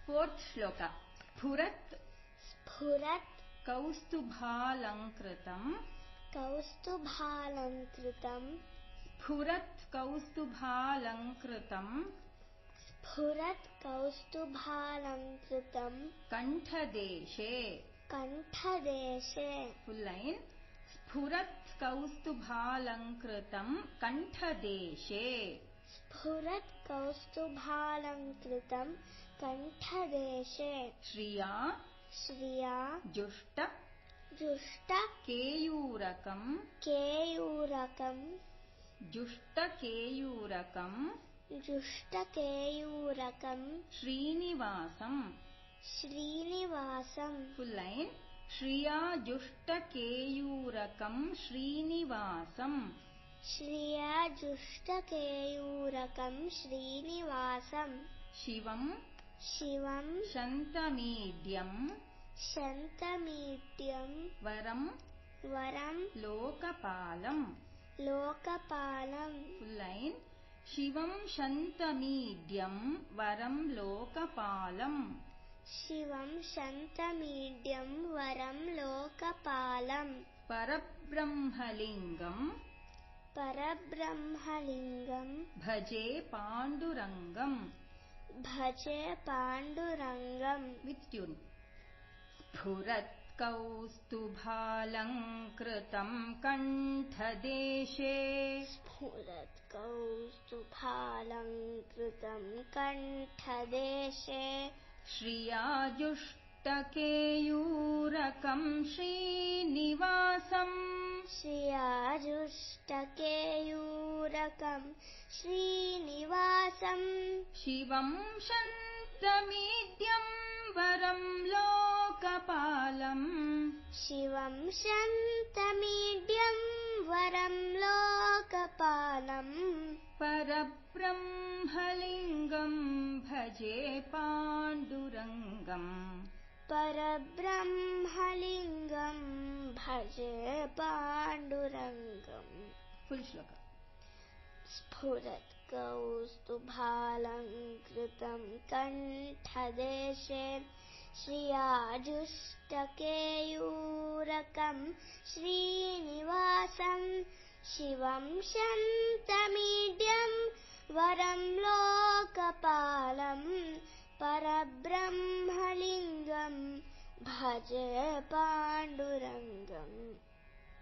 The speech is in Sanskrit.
Fourth shloka. Sphurat Sphurat Kaustubhalankritam Kaustubhalankritam Sphurat Kaustubhalankritam Sphurat Kaustubhalankritam Kanthadeshe. Kanthadeshe. Full line. Sphurat Kaustubhalankritam Kanthadeshe. Sphurat Kaustubhalankritam Kanthadeshe. Shriya Shriya Jushta Jushta Keyurakam Keyurakam Jushta Keyurakam Jushta Keyurakam Srinivasam. Srinivasam. Full line. Shriya Jushta Keyurakam Srinivasam. Shriya Jushta Keyurakam Srinivasam. Shivam Shivam Shantamidhyam Shantamidhyam Varam Varam Lokapalam. Lokapalam. Full line. Shivam Shantamidhyam Varam Lokapalam. Shivam Shantamidhyam Varam Lokapalam. Parabrahmalingam Parabrahmalingam Bhaje Pandurangam. Bhaje Pandurangam. With tune. Sphurat Kaustubhalankritam Kanthadeshe. Sphurat Kaustubhalankritam Kanthadeshe. Shriya Jushta Keyurakam Srinivasam. Shriya Jushta Keyurakam Srinivasam. Shivam Shantamidhyam Varam Lokapalam. Shivam Shantamidhyam Varam Lokapalam. Parabrahmalingam Bhaje Pandurangam. Parabrahmalingam Bhaje Pandurangam. Full shloka. Sphurat Kaustubhalankritam Kanthadeshe. Shriya Jushta Keyurakam Srinivasam. Shivam Shantamidhyam Varam Lokapalam. Parabrahmalingam Bhaje Pandurangam.